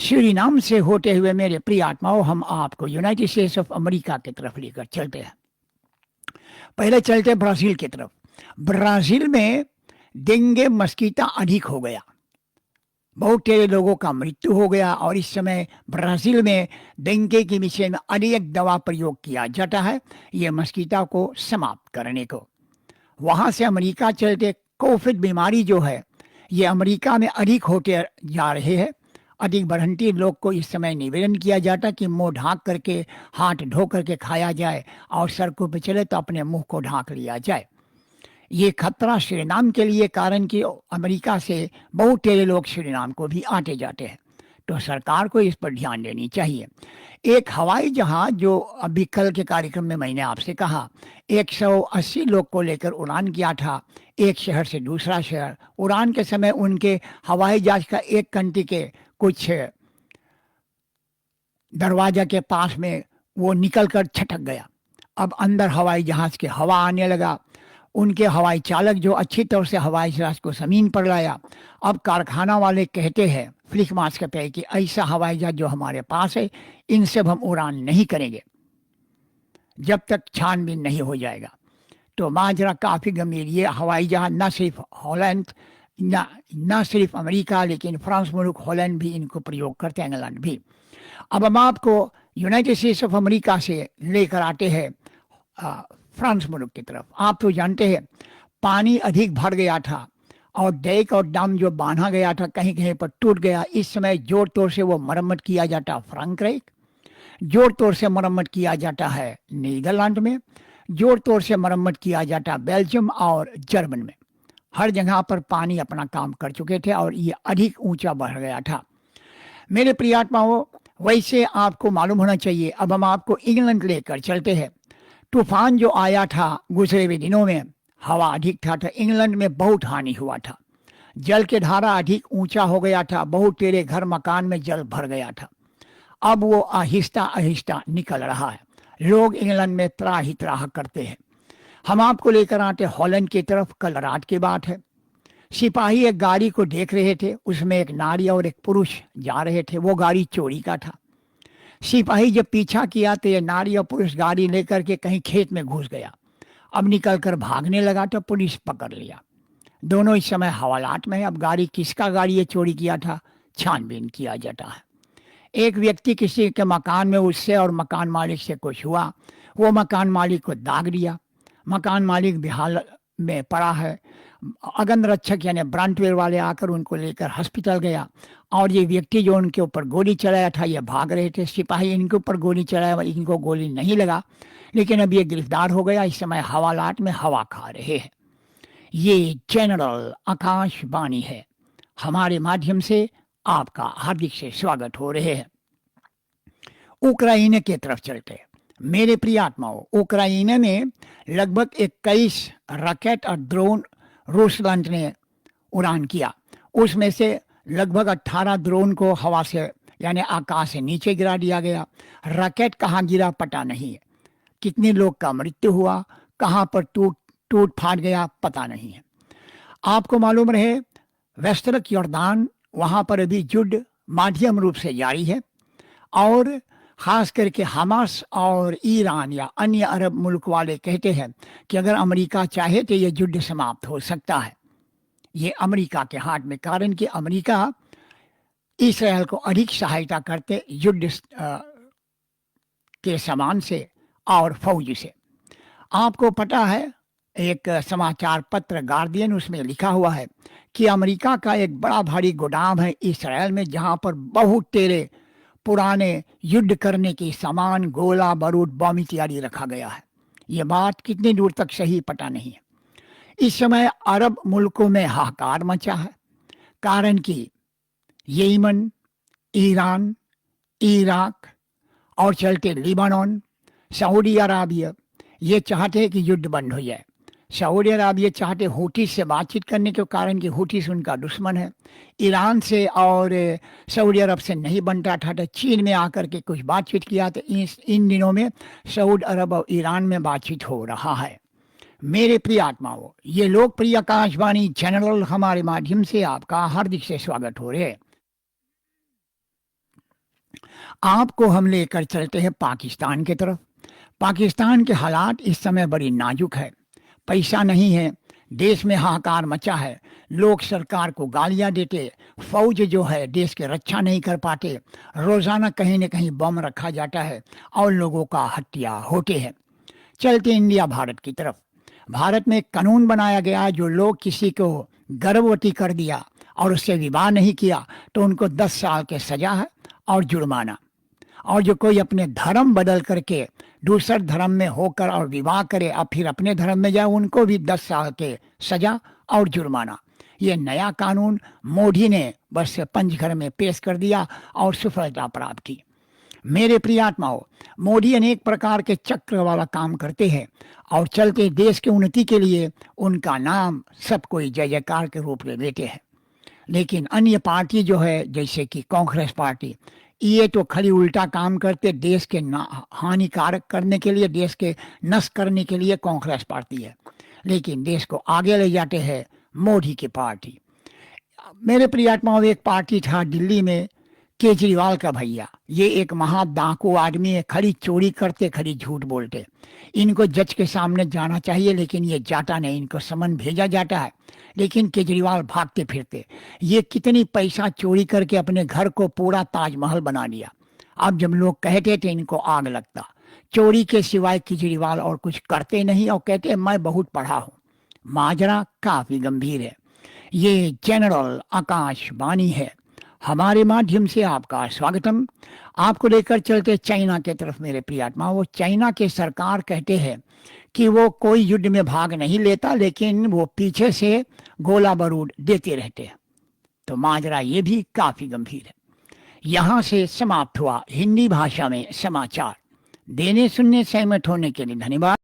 Suriname से होते हुए मेरे प्रिय आत्माओं, हम आपको यूनाइटेड स्टेट्स ऑफ अमेरिका की तरफ लेकर चलते हैं। पहले चलते ब्राजील की तरफ। ब्राजील में डेंगू मस्कीटा अधिक हो गया, बहुत सारे लोगों का मृत्यु हो गया और इस समय ब्राजील में डेंगू के विषय में अनेक दवा प्रयोग किया जाता है ये मस्कीटा को समाप्त करने को। वहाँ से अमेरिका चलते कोविड बीमारी जो है ये अमेरिका में अधिक होते जा रहे हैं। अधिक बढ़ंती लोग को इस समय निवेदन किया जाता कि मुंह ढांक करके, हाथ धो करके खाया जाए और सड़कों पर चले तो अपने मुंह को ढांक लिया जाए। ये खतरा सूरीनाम के लिए, कारण कि अमेरिका से बहुत सारे लोग सूरीनाम को भी आते जाते हैं, तो सरकार को इस पर ध्यान देनी चाहिए। एक हवाई जहाज जो अभी कल के कार्यक्रम में मैंने आपसे कहा 180 लोग को लेकर उड़ान किया था एक शहर से दूसरा शहर। उड़ान के समय उनके हवाई जहाज का एक कंट्री के कुछ दरवाजा के पास में वो निकल कर छटक गया। अब अंदर हवाई जहाज के हवा आने लगा। उनके हवाई चालक जो अच्छी तरह से हवाई जहाज को ज़मीन पर लाया। अब कारखाना वाले कहते हैं फ्लिक मार्च के पे कि ऐसा हवाई जहाज जो हमारे पास है इनसे हम उड़ान नहीं करेंगे जब तक छानबीन नहीं हो जाएगा। तो माजरा काफ़ी गंभीर। ये हवाई जहाज न सिर्फ हॉलैंड न सिर्फ अमेरिका लेकिन फ्रांस मुल्क, हॉलैंड भी इनको प्रयोग करते हैं, इंग्लैंड भी। अब हम आपको यूनाइटेड स्टेट्स ऑफ अमेरिका से लेकर आते हैं फ्रांस मुल्क की तरफ। आप तो जानते हैं पानी अधिक भर गया था और डेक और डैम जो बांधा गया था कहीं कहीं पर टूट गया। इस समय जोर तोड़ से वो मरम्मत किया जाता फ्रैंकराइक, जोर तोड़ से मरम्मत किया जाता है नीदरलैंड में, जोर तोड़ से मरम्मत किया जाता बेल्जियम और जर्मन में। हर जगह पर पानी अपना काम कर चुके थे और ये अधिक ऊंचा बढ़ गया था। मेरे प्रिय आत्माओं, वैसे आपको मालूम होना चाहिए। अब हम आपको इंग्लैंड लेकर चलते हैं। तूफान जो आया था गुजरे हुए दिनों में, हवा अधिक था तो इंग्लैंड में बहुत हानि हुआ था। जल के धारा अधिक ऊंचा हो गया था, बहुत तेरे घर मकान में जल भर गया था। अब वो आहिस्ता आहिस्ता निकल रहा है। लोग इंग्लैंड में त्राही त्राह करते हैं। हम आपको लेकर आते हॉलैंड की तरफ। कल रात की बात है, सिपाही एक गाड़ी को देख रहे थे, उसमें एक नारी और एक पुरुष जा रहे थे। वो गाड़ी चोरी का था। सिपाही जब पीछा किया तो ये नारी और पुरुष गाड़ी लेकर के कहीं खेत में घुस गया। अब निकल कर भागने लगा तो पुलिस पकड़ लिया। दोनों इस समय हवालात में है। अब गाड़ी किसका गाड़ी ये चोरी किया था छानबीन किया जाता है। एक व्यक्ति किसी के मकान में उससे और मकान मालिक से कुछ हुआ, वो मकान मालिक को दाग दिया। मकान मालिक बेहाल में पड़ा है। अगन रक्षक यानी ब्रांटवेयर वाले आकर उनको लेकर हॉस्पिटल गया और ये व्यक्ति जो उनके ऊपर गोली चलाया था ये भाग रहे थे। सिपाही इनके ऊपर गोली चलाया, इनको गोली नहीं लगा, लेकिन अब ये गिरफ्तार हो गया। इस समय हवालात में हवा खा रहे हैं। ये जनरल आकाशवाणी है, हमारे माध्यम से आपका हार्दिक से स्वागत हो रहे हैं। उक्राइन की तरफ चलते हैं। मेरे प्रिय आत्माओं, उक्राइन में लगभग 21 रॉकेट और ड्रोन रूसलैंड ने उड़ान किया। उसमें से लगभग 18 ड्रोन को हवा से यानी आकाश से नीचे गिरा दिया गया। रॉकेट कहाँ गिरा पता नहीं है। कितने लोग का मृत्यु हुआ, कहाँ पर टूट फाट गया पता नहीं है। आपको मालूम रहे वेस्टर्न यॉर्दान वहाँ पर अभी युद्ध माध्यम रूप से जारी है और ख़ास करके हमास और ईरान या अन्य अरब मुल्क वाले कहते हैं कि अगर अमेरिका चाहे तो ये युद्ध समाप्त हो सकता है। ये अमेरिका के हाथ में, कारण कि अमेरिका इसराइल को अधिक सहायता करते युद्ध के सामान से और फौज से। आपको पता है एक समाचार पत्र गार्डियन, उसमें लिखा हुआ है कि अमेरिका का एक बड़ा भारी गोदाम है इसराइल में जहाँ पर बहुत तेरे पुराने युद्ध करने के सामान, गोला बारूद, बम इत्यादि रखा गया है। ये बात कितनी दूर तक सही पता नहीं है। इस समय अरब मुल्कों में हाहाकार मचा है, कारण कि यमन, ईरान, इराक और चलते लिबानन, सऊदी अराबिया ये चाहते हैं कि युद्ध बंद हो जाए। सऊदी अराबिया चाहते हूती से बातचीत करने के, कारण कि हूती से उनका दुश्मन है। ईरान से और सऊदी अरब से नहीं बनता था तो चीन में आकर के कुछ बातचीत किया। तो इन दिनों में सऊदी अरब और ईरान में बातचीत हो रहा है। मेरे प्रिय आत्माओं, ये लोकप्रिय आकाशवाणी जनरल हमारे माध्यम से आपका हार्दिक से स्वागत हो रहे। आपको हम लेकर चलते हैं पाकिस्तान की तरफ। पाकिस्तान के हालात इस समय बड़ी नाजुक है। पैसा नहीं है, देश में हाहाकार मचा है, लोग सरकार को गालियां देते, फौज जो है देश की रक्षा नहीं कर पाते, रोजाना कहीं न कहीं बम रखा जाता है और लोगों का हत्या होते हैं। चलते इंडिया भारत की तरफ। भारत में एक कानून बनाया गया जो लोग किसी को गर्भवती कर दिया और उससे विवाह नहीं किया तो उनको 10 साल के सजा है और जुर्माना। और जो कोई अपने धर्म बदल करके दूसरे धर्म में होकर और विवाह करे और फिर अपने धर्म में जाए उनको भी 10 साल के सजा और जुर्माना। ये नया कानून मोदी ने बस पंचघर में पेश कर दिया और सफलता प्राप्त की। मेरे प्रिय आत्माओं, मोदी अनेक प्रकार के चक्र वाला काम करते हैं और चलते देश की उन्नति के लिए उनका नाम सब कोई जय जयकार के रूप में लेते हैं। लेकिन अन्य पार्टी जो है जैसे कि कांग्रेस पार्टी, ये तो खाली उल्टा काम करते, देश के हानिकारक करने के लिए, देश के नष्ट करने के लिए कांग्रेस पार्टी है, लेकिन देश को आगे ले जाते हैं मोदी की पार्टी। मेरे प्रिय आत्माओं, एक पार्टी था दिल्ली में केजरीवाल का भैया, ये एक महा डाकू आदमी है, खड़ी चोरी करते, खड़ी झूठ बोलते। इनको जज के सामने जाना चाहिए लेकिन ये जाता नहीं, इनको समन भेजा जाता है लेकिन केजरीवाल भागते फिरते। ये कितनी पैसा चोरी करके अपने घर को पूरा ताजमहल बना लिया। अब जब लोग कहते थे इनको आग लगता। चोरी के सिवाय केजरीवाल और कुछ करते नहीं और कहते मैं बहुत पढ़ा हूँ। माजरा काफी गंभीर है। ये जनरल आकाशवाणी है, हमारे माध्यम से आपका स्वागतम। आपको लेकर चलते चाइना के तरफ मेरे प्रिय आत्मा। वो चाइना के सरकार कहते हैं कि वो कोई युद्ध में भाग नहीं लेता लेकिन वो पीछे से गोला बारूद देते रहते हैं। तो माजरा ये भी काफी गंभीर है। यहाँ से समाप्त हुआ हिंदी भाषा में समाचार। देने सुनने सहमत होने के लिए धन्यवाद।